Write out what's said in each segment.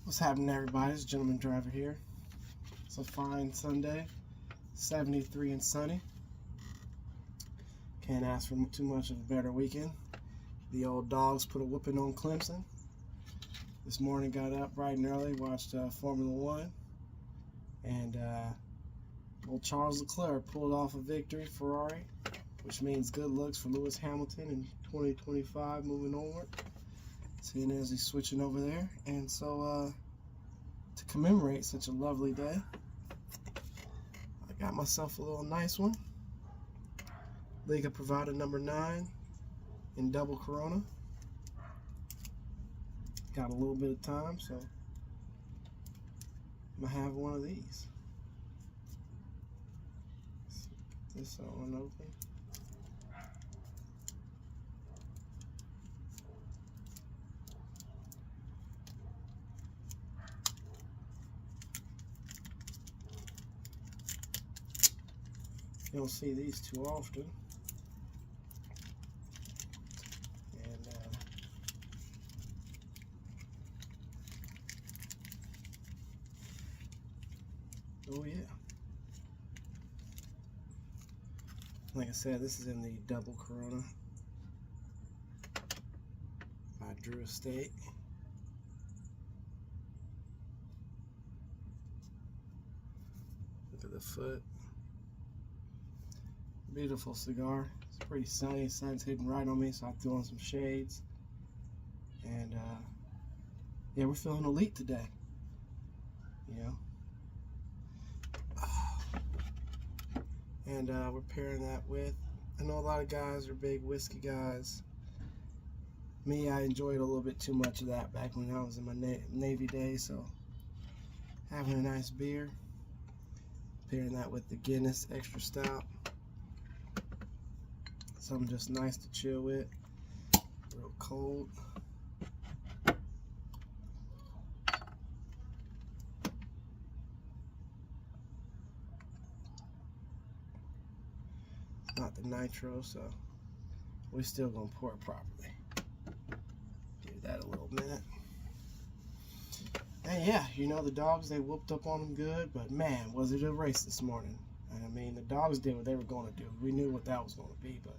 What's happening, everybody? It's Gentleman Driver here. It's a fine Sunday, 73 and sunny. Can't ask for too much of a better weekend. The old dogs put a whooping on Clemson. This morning got up bright and early, watched Formula One, and old Charles Leclerc pulled off a victory, Ferrari, which means good looks for Lewis Hamilton in 2025 moving onward. Seeing as he's switching over there. And so to commemorate such a lovely day, I got myself a little nice one. Liga Privada no. 9 in double Corona. Got a little bit of time, so I'm gonna have one of these. Get this one open. You don't see these too often. And oh yeah. Like I said, this is in the double Corona by Drew Estate. Look at the foot. Beautiful cigar. It's pretty sunny. The sun's hitting right on me, so I threw on some shades. And yeah, we're feeling elite today. You know. And we're pairing that with, I know a lot of guys are big whiskey guys. Me, I enjoyed a little bit too much of that back when I was in my Navy days, so having a nice beer. Pairing that with the Guinness Extra Stout. Something just nice to chill with. Real cold. It's not the nitro, so we're still gonna pour it properly. Give that a little minute. And yeah, you know, the dogs, they whooped up on them good, but man, was it a race this morning. I mean, the dogs did what they were going to do. We knew what that was going to be, but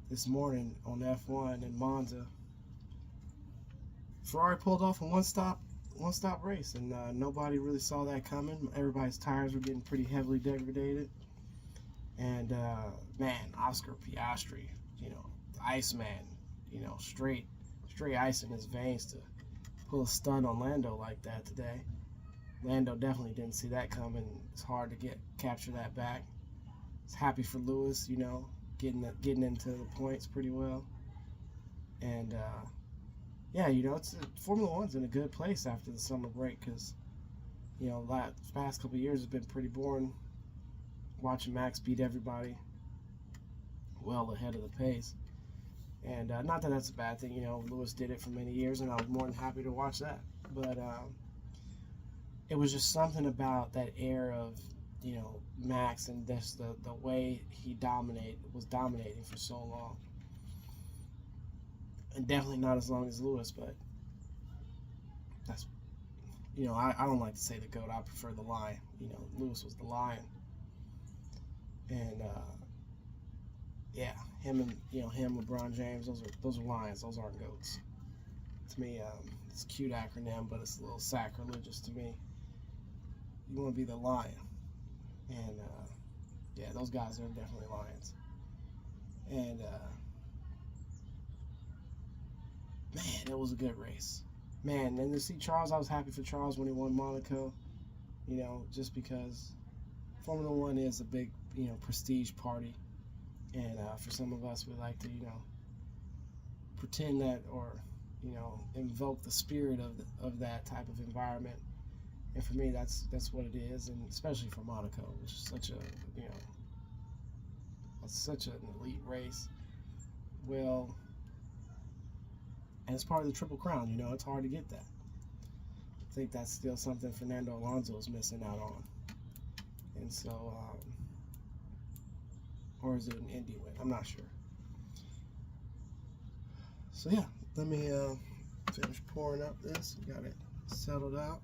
this morning on F1 in Monza, Ferrari pulled off a one-stop race, and nobody really saw that coming. Everybody's tires were getting pretty heavily degraded, and man, Oscar Piastri, you know, the Iceman, you know, straight ice in his veins to pull a stunt on Lando like that today. Lando definitely didn't see that coming. It's hard to capture that back. It's happy for Lewis, you know, getting into the points pretty well. And yeah, you know, Formula One's in a good place after the summer break, because you know, the past couple of years has been pretty boring. Watching Max beat everybody well ahead of the pace. And not that that's a bad thing, you know. Lewis did it for many years, and I was more than happy to watch that. But it was just something about that air of, you know, Max and this, the way he was dominating for so long. And definitely not as long as Lewis, but that's, you know, I don't like to say the GOAT. I prefer the Lion. You know, Lewis was the Lion. And yeah, him, LeBron James, those are Lions. Those aren't GOATs. To me, it's a cute acronym, but it's a little sacrilegious to me. You want to be the Lion. And yeah, those guys are definitely Lions. And man, it was a good race. Man, and to see Charles, I was happy for Charles when he won Monaco. You know, just because Formula One is a big, you know, prestige party. And for some of us, we like to, you know, pretend that, or, you know, invoke the spirit of that type of environment. And for me, that's what it is, and especially for Monaco, which is such a, you know, such an elite race. Well, and it's part of the Triple Crown, you know, it's hard to get that. I think that's still something Fernando Alonso is missing out on. And so, or is it an Indy win? I'm not sure. So yeah, let me finish pouring up this. Got it settled out.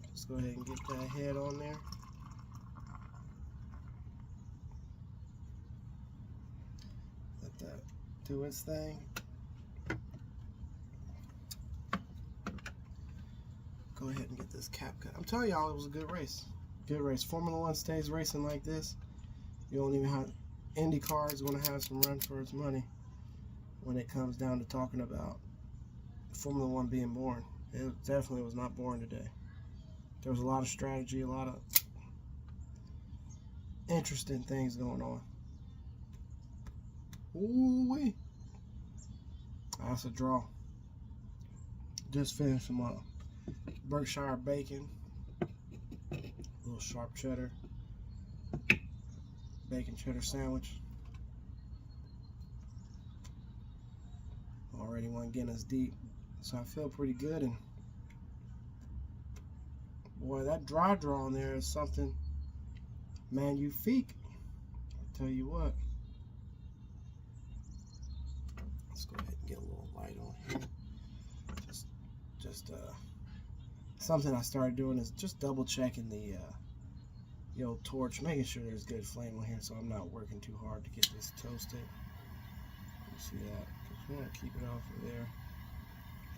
Let's go ahead and get that head on there. Let that do its thing. Go ahead and get this cap cut. I'm telling y'all, it was a good race. Good race. Formula One stays racing like this. You don't even have IndyCar is going to have some run for its money when it comes down to talking about Formula One being boring. It definitely was not boring today. There was a lot of strategy, a lot of interesting things going on. Ooh-wee. That's a draw. Just finished some Berkshire bacon, a little sharp cheddar, bacon cheddar sandwich. Already one Guinness deep, so I feel pretty good. And boy, that dry draw in there is something magnifique. I'll tell you what. Let's go ahead and get a little light on here. Just something I started doing is just double checking the old torch, making sure there's good flame on here, so I'm not working too hard to get this toasted. You see that? Because we want to keep it off of there.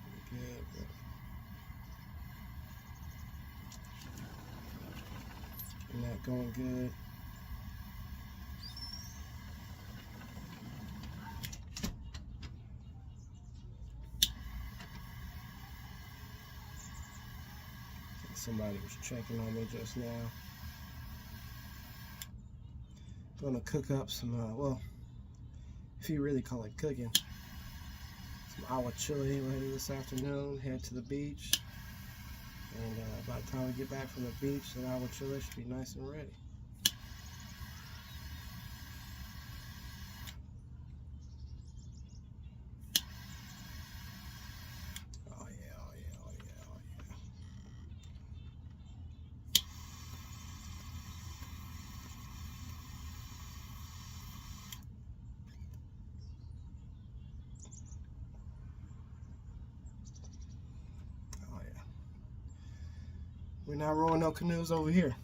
Pretty good. And that going good. Somebody was checking on me just now. Gonna cook up some, well, if you really call it cooking, some aguachile later this afternoon. Head to the beach, and by the time we get back from the beach, the aguachile should be nice and ready. Oh yeah, oh yeah, oh yeah, oh yeah. We're not rowing no canoes over here.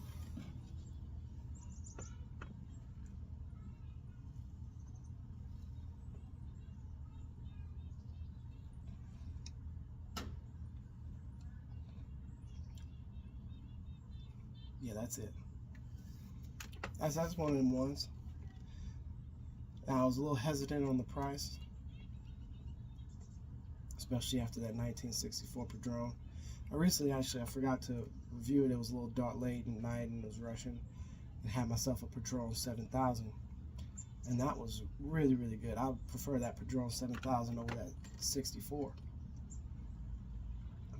Yeah, that's it. That's one of them ones. I was a little hesitant on the price, especially after that 1964 Padron. I forgot to review it. It was a little dark late at night and it was rushing. And had myself a Padron 7000, and that was really, really good. I prefer that Padron 7000 over that 64.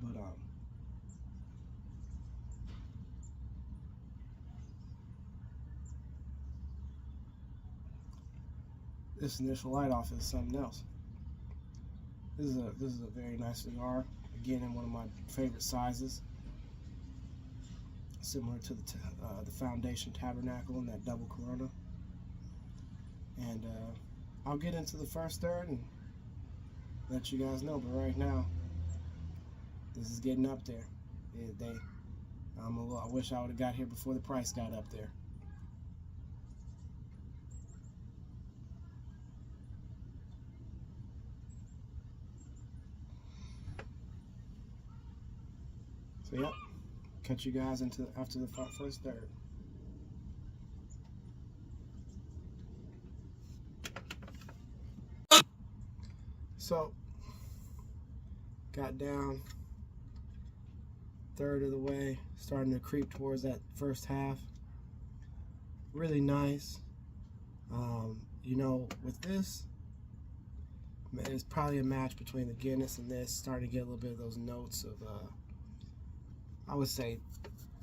But this initial light off is something else. This is a very nice cigar. Again, in one of my favorite sizes, similar to the Foundation Tabernacle and that double Corona. And I'll get into the first third and let you guys know. But right now, this is getting up there. I wish I would have got here before the price got up there. So yep, catch you guys after the first third. So got down third of the way, starting to creep towards that first half. Really nice. You know, with this, it's probably a match between the Guinness and this. Starting to get a little bit of those notes of I would say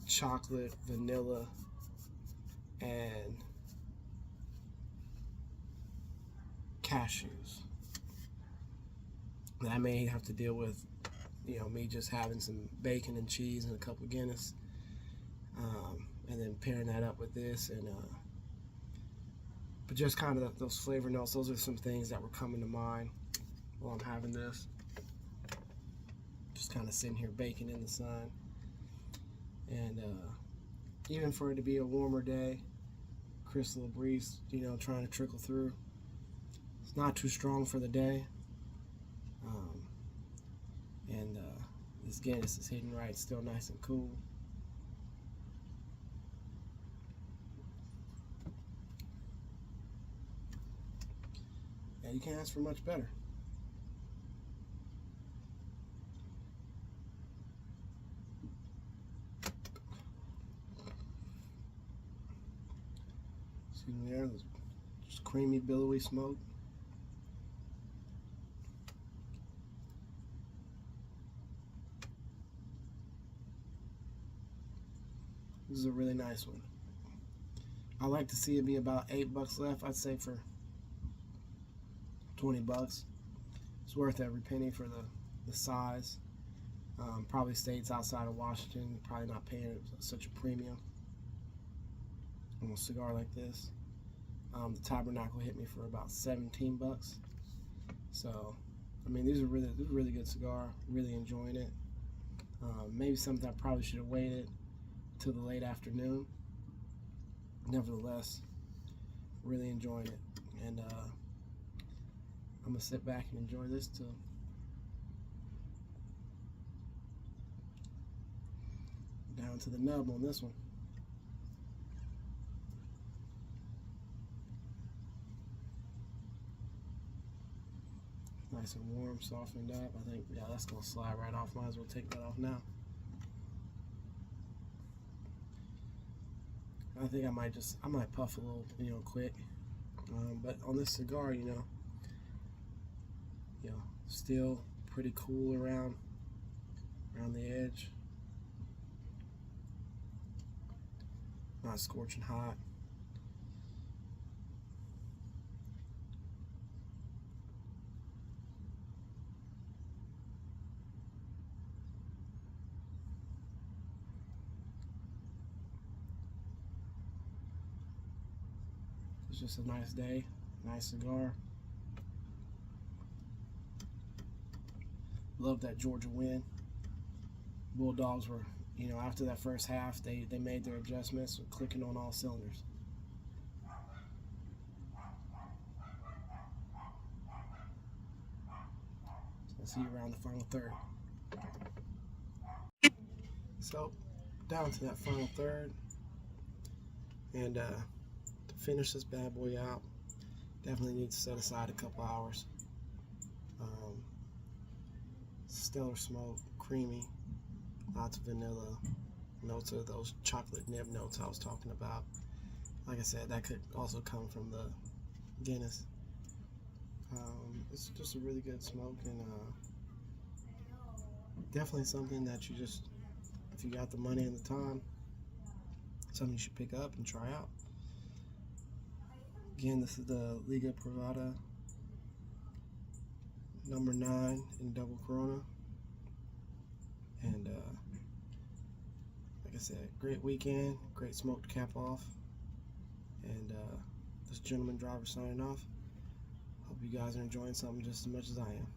chocolate, vanilla, and cashews. And I may have to deal with, you know, me just having some bacon and cheese and a couple of Guinness, and then pairing that up with this, and but just kind of those flavor notes. Those are some things that were coming to mind while I'm having this. just kind of sitting here baking in the sun. And even for it to be a warmer day, crisp little breeze, trying to trickle through. It's not too strong for the day. And this Guinness is hitting right, still nice and cool. Yeah, you can't ask for much better. Excuse me there, just creamy, billowy smoke. This is a really nice one. I like to see it be about $8 left. I'd say for $20. It's worth every penny for the size. Probably states outside of Washington, probably not paying such a premium on a cigar like this. The Tabernacle hit me for about $17. So, I mean, this is a really good cigar. Really enjoying it. Maybe something I probably should have waited till the late afternoon. Nevertheless, really enjoying it, and I'm gonna sit back and enjoy this too. Down to the nub on this one. Nice and warm, softened up. I think, yeah, that's gonna slide right off. Might as well take that off now. I think I might puff a little, quick. But on this cigar, still pretty cool around the edge. Not scorching hot. It's just a nice day, nice cigar. Love that Georgia win. Bulldogs were, after that first half, they made their adjustments, clicking on all cylinders. So I'll see you around the final third. So, down to that final third. And to finish this bad boy out, definitely need to set aside a couple hours. Stellar smoke, creamy, lots of vanilla notes of those chocolate nib notes I was talking about. Like I said, that could also come from the Guinness. It's just a really good smoke, and definitely something that you just, if you got the money and the time, something you should pick up and try out. Again, this is the Liga Privada No. 9 in double Corona. And like I said, great weekend, great smoke to cap off. And this gentleman driver signing off. Hope you guys are enjoying something just as much as I am.